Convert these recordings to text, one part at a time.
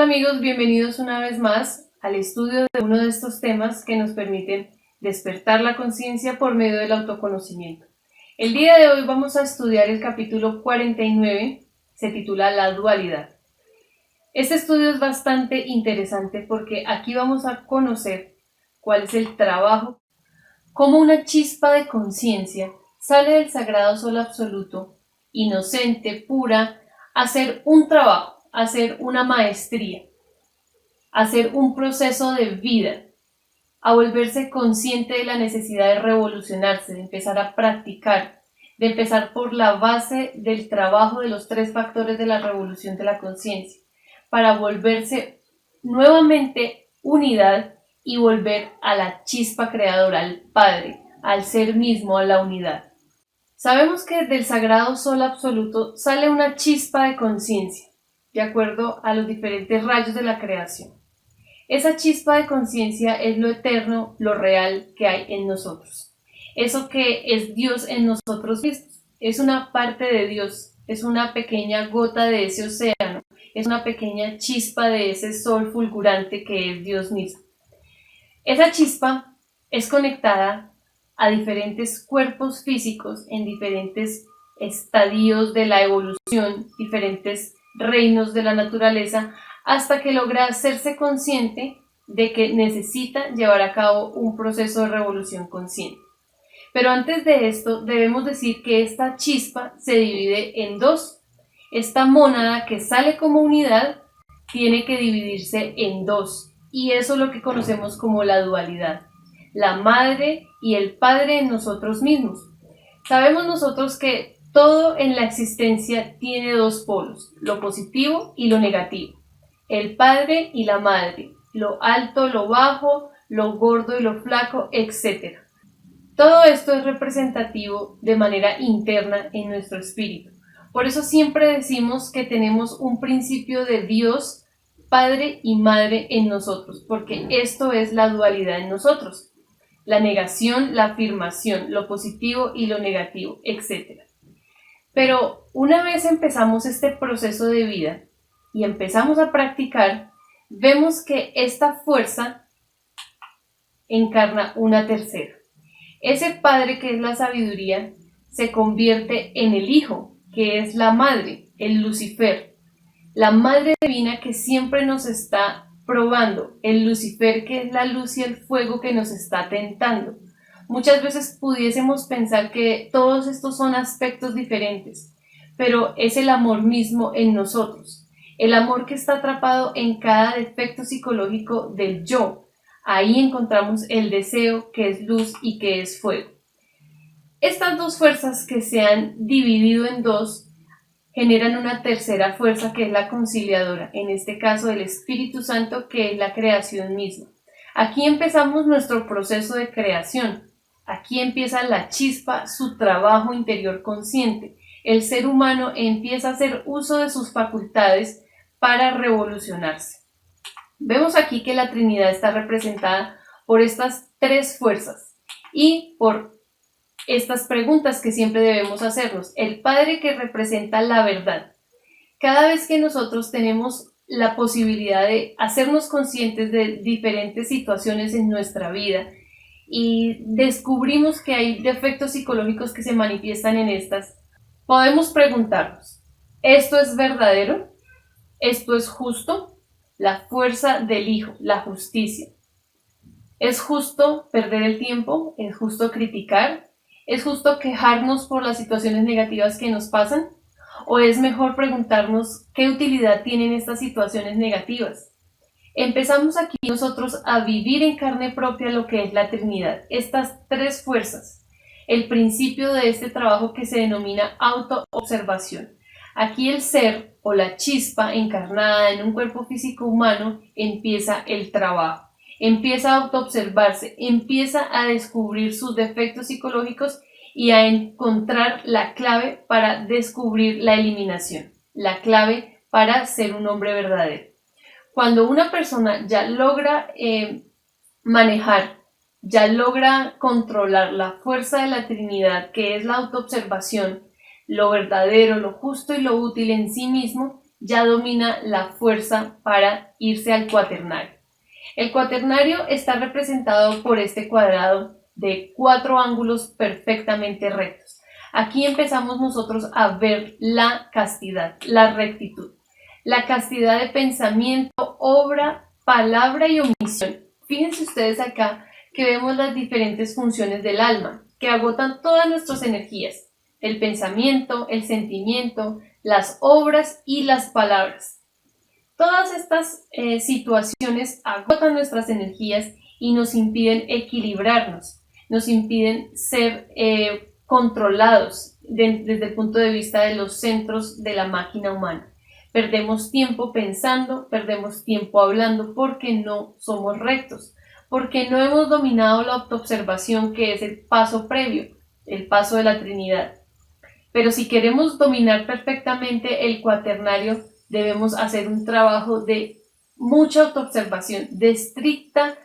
Hola amigos, bienvenidos una vez más al estudio de uno de estos temas que nos permiten despertar la conciencia por medio del autoconocimiento. El día de hoy vamos a estudiar el capítulo 49, se titula La dualidad. Este estudio es bastante interesante porque aquí vamos a conocer cuál es el trabajo, cómo una chispa de conciencia sale del sagrado sol absoluto, inocente, pura, a hacer un trabajo, a hacer una maestría, a hacer un proceso de vida, a volverse consciente de la necesidad de revolucionarse, de empezar a practicar, de empezar por la base del trabajo de los 3 factores de la revolución de la conciencia, para volverse nuevamente unidad y volver a la chispa creadora, al Padre, al ser mismo, a la unidad. Sabemos que del sagrado sol absoluto sale una chispa de conciencia, de acuerdo a los diferentes rayos de la creación. Esa chispa de conciencia es lo eterno, lo real que hay en nosotros. Eso que es Dios en nosotros mismos. Es una parte de Dios, es una pequeña gota de ese océano, es una pequeña chispa de ese sol fulgurante que es Dios mismo. Esa chispa es conectada a diferentes cuerpos físicos en diferentes estadios de la evolución, diferentes reinos de la naturaleza, hasta que logra hacerse consciente de que necesita llevar a cabo un proceso de revolución consciente. Pero antes de esto debemos decir que esta chispa se divide en dos. Esta mónada que sale como unidad tiene que dividirse en dos, y eso es lo que conocemos como la dualidad, la madre y el padre en nosotros mismos. Sabemos nosotros que todo en la existencia tiene dos polos, lo positivo y lo negativo, el padre y la madre, lo alto, lo bajo, lo gordo y lo flaco, etc. Todo esto es representativo de manera interna en nuestro espíritu. Por eso siempre decimos que tenemos un principio de Dios, Padre y Madre en nosotros, porque esto es la dualidad en nosotros. La negación, la afirmación, lo positivo y lo negativo, etc. Pero una vez empezamos este proceso de vida y empezamos a practicar, vemos que esta fuerza encarna una tercera. Ese padre que es la sabiduría se convierte en el hijo, que es la madre, el Lucifer, la madre divina que siempre nos está probando, el Lucifer que es la luz y el fuego que nos está tentando. Muchas veces pudiésemos pensar que todos estos son aspectos diferentes, pero es el amor mismo en nosotros, el amor que está atrapado en cada defecto psicológico del yo. Ahí encontramos el deseo, que es luz y que es fuego. Estas dos fuerzas que se han dividido en dos generan una tercera fuerza que es la conciliadora, en este caso el Espíritu Santo, que es la creación misma. Aquí empezamos nuestro proceso de creación. Aquí empieza la chispa, su trabajo interior consciente. El ser humano empieza a hacer uso de sus facultades para revolucionarse. Vemos aquí que la Trinidad está representada por estas 3 fuerzas y por estas preguntas que siempre debemos hacernos. El Padre, que representa la verdad. Cada vez que nosotros tenemos la posibilidad de hacernos conscientes de diferentes situaciones en nuestra vida y descubrimos que hay defectos psicológicos que se manifiestan en estas, podemos preguntarnos, ¿esto es verdadero? ¿Esto es justo? La fuerza del Hijo, la justicia. ¿Es justo perder el tiempo? ¿Es justo criticar? ¿Es justo quejarnos por las situaciones negativas que nos pasan? ¿O es mejor preguntarnos qué utilidad tienen estas situaciones negativas? Empezamos aquí nosotros a vivir en carne propia lo que es la Trinidad, estas 3 fuerzas, el principio de este trabajo que se denomina autoobservación. Aquí el ser o la chispa encarnada en un cuerpo físico humano empieza el trabajo, empieza a autoobservarse, empieza a descubrir sus defectos psicológicos y a encontrar la clave para descubrir la eliminación, la clave para ser un hombre verdadero. Cuando una persona ya logra manejar, ya logra controlar la fuerza de la Trinidad, que es la autoobservación, lo verdadero, lo justo y lo útil en sí mismo, ya domina la fuerza para irse al cuaternario. El cuaternario está representado por este cuadrado de 4 ángulos perfectamente rectos. Aquí empezamos nosotros a ver la castidad, la rectitud. La castidad de pensamiento, obra, palabra y omisión. Fíjense ustedes acá que vemos las diferentes funciones del alma, que agotan todas nuestras energías, el pensamiento, el sentimiento, las obras y las palabras. Todas estas situaciones agotan nuestras energías y nos impiden equilibrarnos, nos impiden ser controlados desde el punto de vista de los centros de la máquina humana. Perdemos tiempo pensando, perdemos tiempo hablando porque no somos rectos, porque no hemos dominado la autoobservación, que es el paso previo, el paso de la Trinidad. Pero si queremos dominar perfectamente el cuaternario, debemos hacer un trabajo de mucha autoobservación, de estricta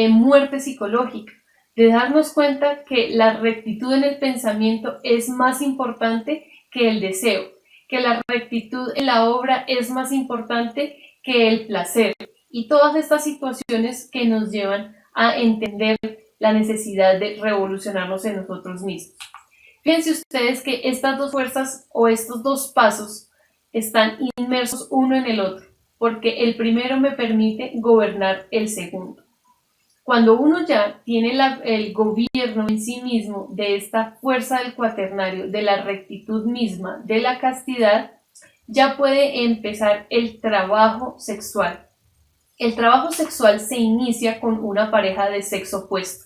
muerte psicológica, de darnos cuenta que la rectitud en el pensamiento es más importante que el deseo, que la rectitud en la obra es más importante que el placer, y todas estas situaciones que nos llevan a entender la necesidad de revolucionarnos en nosotros mismos. Fíjense ustedes que estas dos fuerzas o estos dos pasos están inmersos uno en el otro, porque el primero me permite gobernar el segundo. Cuando uno ya tiene el gobierno en sí mismo de esta fuerza del cuaternario, de la rectitud misma, de la castidad, ya puede empezar el trabajo sexual. El trabajo sexual se inicia con una pareja de sexo opuesto,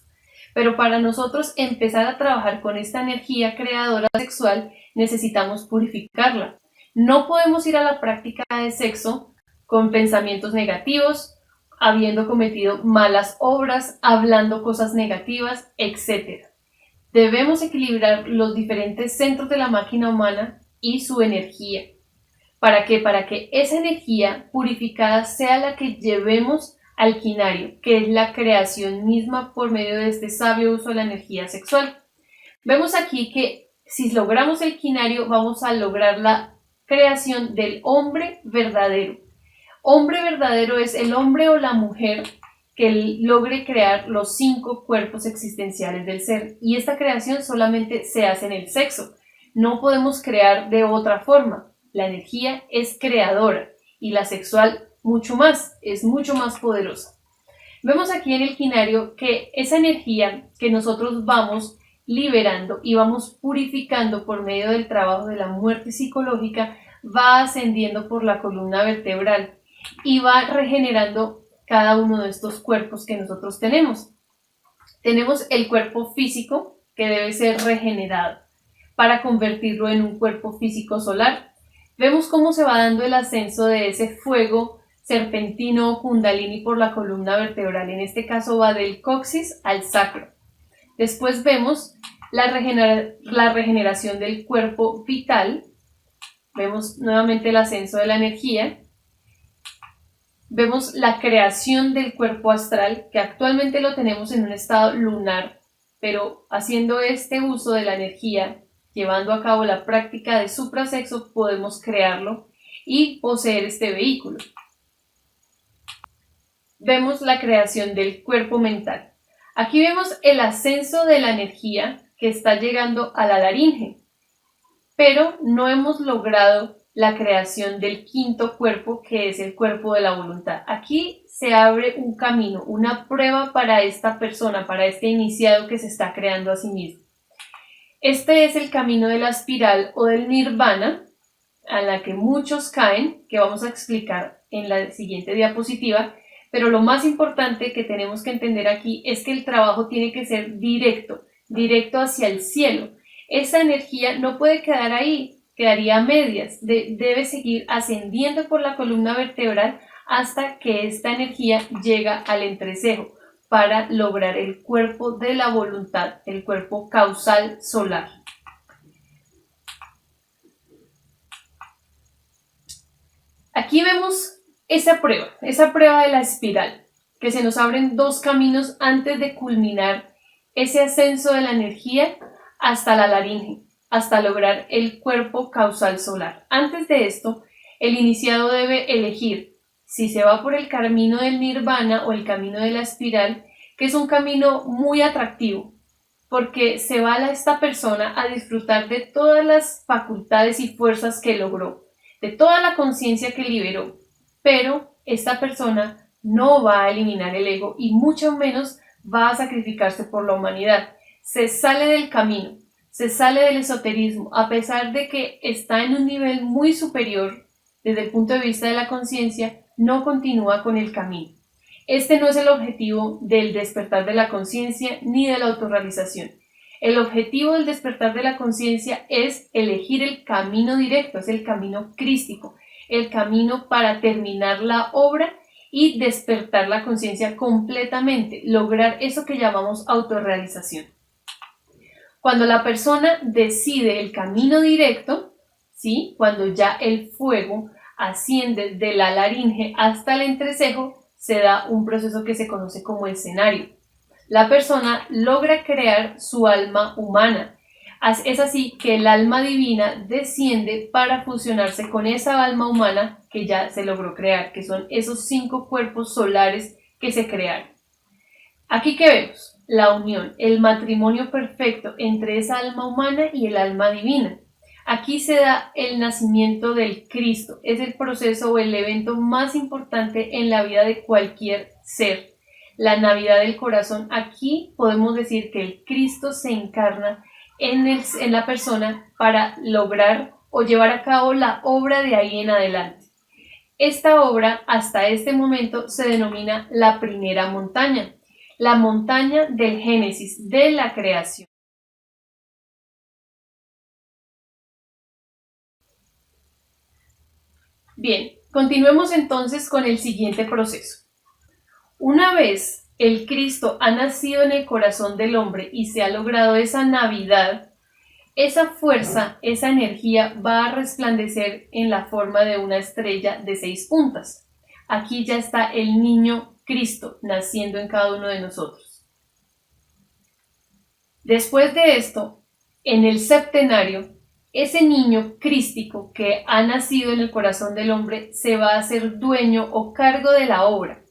pero para nosotros empezar a trabajar con esta energía creadora sexual necesitamos purificarla. No podemos ir a la práctica de sexo con pensamientos negativos, habiendo cometido malas obras, hablando cosas negativas, etc. Debemos equilibrar los diferentes centros de la máquina humana y su energía. ¿Para qué? Para que esa energía purificada sea la que llevemos al quinario, que es la creación misma por medio de este sabio uso de la energía sexual. Vemos aquí que si logramos el quinario, vamos a lograr la creación del hombre verdadero. Hombre verdadero es el hombre o la mujer que logre crear los 5 cuerpos existenciales del ser, y esta creación solamente se hace en el sexo. No podemos crear de otra forma. La energía es creadora y la sexual mucho más, es mucho más poderosa. Vemos aquí en el quinario que esa energía que nosotros vamos liberando y vamos purificando por medio del trabajo de la muerte psicológica va ascendiendo por la columna vertebral y va regenerando cada uno de estos cuerpos que nosotros tenemos. Tenemos el cuerpo físico, que debe ser regenerado para convertirlo en un cuerpo físico solar. Vemos cómo se va dando el ascenso de ese fuego serpentino o kundalini por la columna vertebral. En este caso va del coxis al sacro. Después vemos la regeneración del cuerpo vital. Vemos nuevamente el ascenso de la energía. Vemos la creación del cuerpo astral, que actualmente lo tenemos en un estado lunar, pero haciendo este uso de la energía, llevando a cabo la práctica de suprasexo, podemos crearlo y poseer este vehículo. Vemos la creación del cuerpo mental. Aquí vemos el ascenso de la energía que está llegando a la laringe, pero no hemos logrado la creación del quinto cuerpo, que es el cuerpo de la voluntad. Aquí se abre un camino, una prueba para esta persona, para este iniciado que se está creando a sí mismo. Este es el camino de la espiral o del nirvana, a la que muchos caen, que vamos a explicar en la siguiente diapositiva, pero lo más importante que tenemos que entender aquí es que el trabajo tiene que ser directo hacia el cielo. Esa energía no puede quedar ahí, quedaría a medias, debe seguir ascendiendo por la columna vertebral hasta que esta energía llega al entrecejo para lograr el cuerpo de la voluntad, el cuerpo causal solar. Aquí vemos esa prueba de la espiral, que se nos abren 2 caminos antes de culminar ese ascenso de la energía hasta la laringe, hasta lograr el cuerpo causal solar. Antes de esto, El iniciado debe elegir si se va por el camino del nirvana o el camino de la espiral, que es un camino muy atractivo, porque se va a esta persona a disfrutar de todas las facultades y fuerzas que logró, de toda la conciencia que liberó, pero esta persona no va a eliminar el ego y mucho menos va a sacrificarse por la humanidad. Se sale del camino, se sale del esoterismo, a pesar de que está en un nivel muy superior desde el punto de vista de la conciencia, no continúa con el camino. Este no es el objetivo del despertar de la conciencia ni de la autorrealización. El objetivo del despertar de la conciencia es elegir el camino directo, es el camino crístico, el camino para terminar la obra y despertar la conciencia completamente, lograr eso que llamamos autorrealización. Cuando la persona decide el camino directo, ¿sí? Cuando ya el fuego asciende de la laringe hasta el entrecejo, se da un proceso que se conoce como escenario. La persona logra crear su alma humana. Es así que el alma divina desciende para fusionarse con esa alma humana que ya se logró crear, que son esos 5 cuerpos solares que se crearon. Aquí que vemos la unión, el matrimonio perfecto entre esa alma humana y el alma divina. Aquí se da el nacimiento del Cristo, es el proceso o el evento más importante en la vida de cualquier ser. La Navidad del corazón, aquí podemos decir que el Cristo se encarna en la persona para lograr o llevar a cabo la obra de ahí en adelante. Esta obra hasta este momento se denomina la primera montaña, la montaña del Génesis, de la creación. Bien, continuemos entonces con el siguiente proceso. Una vez el Cristo ha nacido en el corazón del hombre y se ha logrado esa Navidad, esa fuerza, esa energía va a resplandecer en la forma de una estrella de 6 puntas. Aquí ya está el niño Cristo naciendo en cada uno de nosotros. Después de esto, en el septenario, ese niño crístico que ha nacido en el corazón del hombre se va a hacer dueño o cargo de la obra.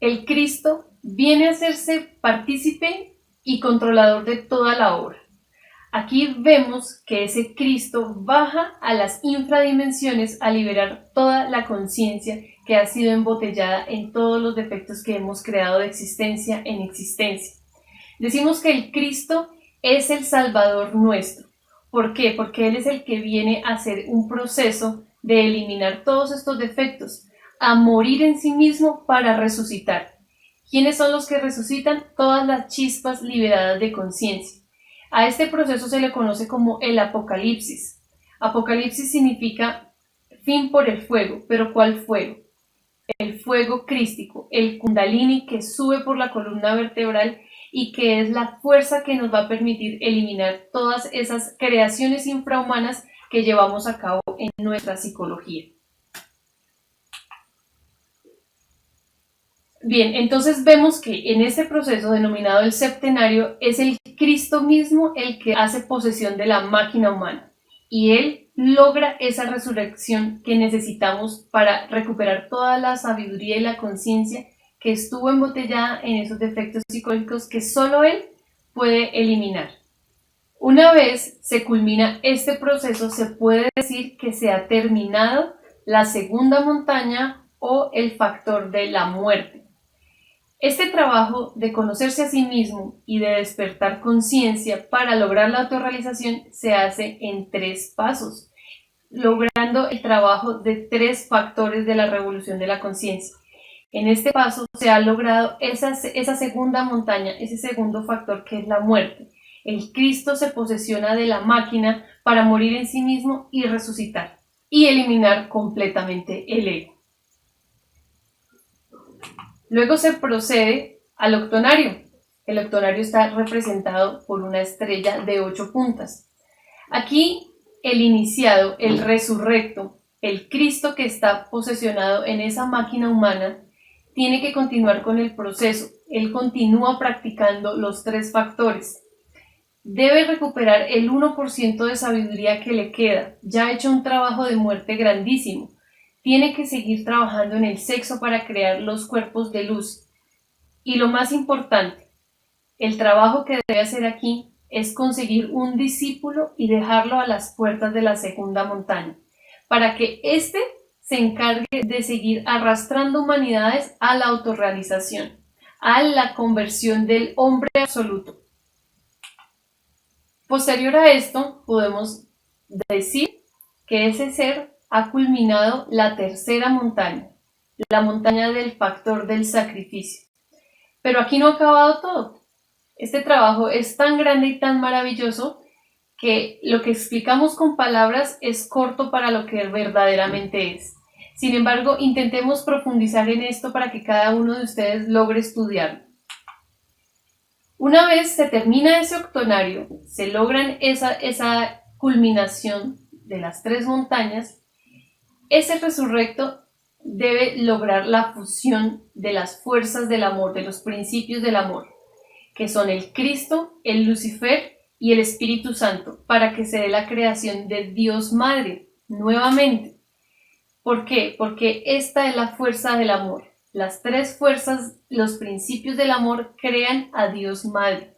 El Cristo viene a hacerse partícipe y controlador de toda la obra. Aquí vemos que ese Cristo baja a las infradimensiones a liberar toda la conciencia que ha sido embotellada en todos los defectos que hemos creado de existencia en existencia. Decimos que el Cristo es el Salvador nuestro. ¿Por qué? Porque Él es el que viene a hacer un proceso de eliminar todos estos defectos, a morir en sí mismo para resucitar. ¿Quiénes son los que resucitan? Todas las chispas liberadas de conciencia. A este proceso se le conoce como el apocalipsis. Apocalipsis significa fin por el fuego, pero ¿cuál fuego? El fuego crístico, el kundalini que sube por la columna vertebral y que es la fuerza que nos va a permitir eliminar todas esas creaciones infrahumanas que llevamos a cabo en nuestra psicología. Bien, entonces vemos que en este proceso denominado el septenario es el Cristo mismo el que hace posesión de la máquina humana y Él logra esa resurrección que necesitamos para recuperar toda la sabiduría y la conciencia que estuvo embotellada en esos defectos psicológicos que solo Él puede eliminar. Una vez se culmina este proceso, se puede decir que se ha terminado la segunda montaña o el factor de la muerte. Este trabajo de conocerse a sí mismo y de despertar conciencia para lograr la autorrealización se hace en 3 pasos, logrando el trabajo de 3 factores de la revolución de la conciencia. En este paso se ha logrado esa segunda montaña, ese segundo factor que es la muerte. El Cristo se posesiona de la máquina para morir en sí mismo y resucitar y eliminar completamente el ego. Luego se procede al octonario. El octonario está representado por una estrella de 8 puntas. Aquí el iniciado, el resurrecto, el Cristo que está posesionado en esa máquina humana, tiene que continuar con el proceso. Él continúa practicando los 3 factores. Debe recuperar el 1% de sabiduría que le queda. Ya ha hecho un trabajo de muerte grandísimo. tiene que seguir trabajando en el sexo para crear los cuerpos de luz. Y lo más importante, el trabajo que debe hacer aquí es conseguir un discípulo y dejarlo a las puertas de la segunda montaña, para que éste se encargue de seguir arrastrando humanidades a la autorrealización, a la conversión del hombre absoluto. Posterior a esto, podemos decir que ese ser ha culminado la tercera montaña, la montaña del factor del sacrificio. Pero aquí no ha acabado todo. Este trabajo es tan grande y tan maravilloso que lo que explicamos con palabras es corto para lo que verdaderamente es. Sin embargo, intentemos profundizar en esto para que cada uno de ustedes logre estudiarlo. Una vez se termina ese octonario, se logran esa culminación de las tres montañas, ese resurrecto debe lograr la fusión de las fuerzas del amor, de los principios del amor, que son el Cristo, el Lucifer y el Espíritu Santo, para que se dé la creación de Dios Madre nuevamente. ¿Por qué? Porque esta es la fuerza del amor. Las tres fuerzas, los principios del amor, crean a Dios Madre.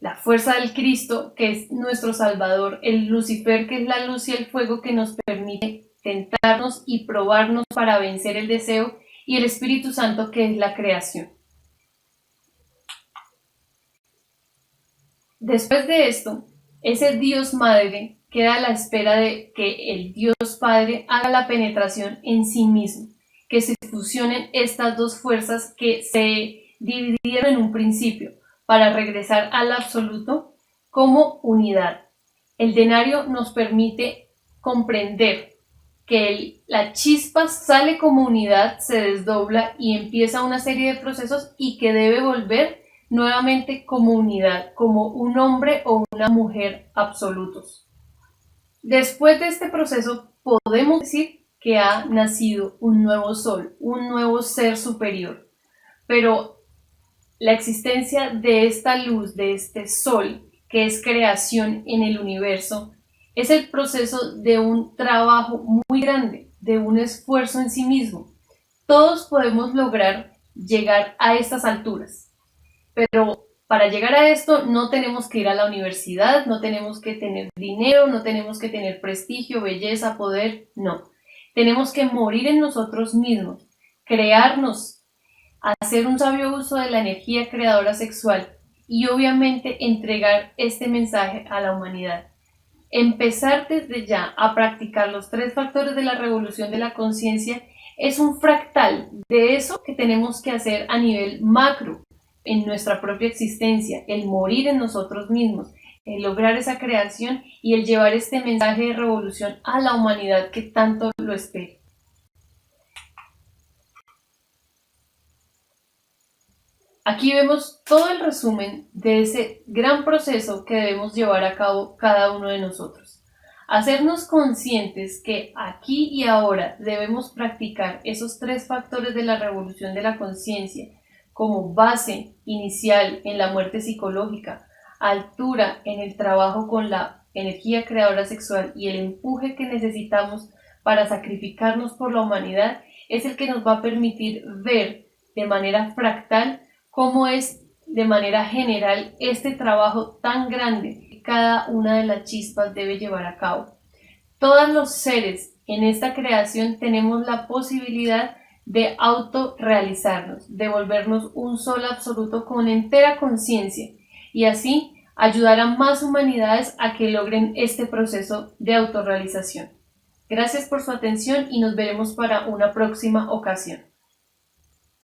La fuerza del Cristo, que es nuestro Salvador, el Lucifer, que es la luz y el fuego que nos permite tentarnos y probarnos para vencer el deseo, y el Espíritu Santo, que es la creación. Después de esto, ese Dios Madre queda a la espera de que el Dios Padre haga la penetración en sí mismo, que se fusionen estas dos fuerzas que se dividieron en un principio para regresar al absoluto como unidad. El denario nos permite comprender que la chispa sale como unidad, se desdobla y empieza una serie de procesos y que debe volver nuevamente como unidad, como un hombre o una mujer absolutos. Después de este proceso podemos decir que ha nacido un nuevo sol, un nuevo ser superior, pero la existencia de esta luz, de este sol, que es creación en el universo, es el proceso de un trabajo muy grande, de un esfuerzo en sí mismo. Todos podemos lograr llegar a estas alturas, pero para llegar a esto no tenemos que ir a la universidad, no tenemos que tener dinero, no tenemos que tener prestigio, belleza, poder, no. Tenemos que morir en nosotros mismos, crearnos, hacer un sabio uso de la energía creadora sexual y obviamente entregar este mensaje a la humanidad. Empezar desde ya a practicar los tres factores de la revolución de la conciencia es un fractal de eso que tenemos que hacer a nivel macro en nuestra propia existencia, el morir en nosotros mismos, el lograr esa creación y el llevar este mensaje de revolución a la humanidad que tanto lo espera. Aquí vemos todo el resumen de ese gran proceso que debemos llevar a cabo cada uno de nosotros. Hacernos conscientes que aquí y ahora debemos practicar esos tres factores de la revolución de la conciencia como base inicial en la muerte psicológica, altura en el trabajo con la energía creadora sexual y el empuje que necesitamos para sacrificarnos por la humanidad es el que nos va a permitir ver de manera fractal cómo es de manera general este trabajo tan grande que cada una de las chispas debe llevar a cabo. Todos los seres en esta creación tenemos la posibilidad de autorrealizarnos, de volvernos un sol absoluto con entera conciencia y así ayudar a más humanidades a que logren este proceso de autorrealización. Gracias por su atención y nos veremos para una próxima ocasión.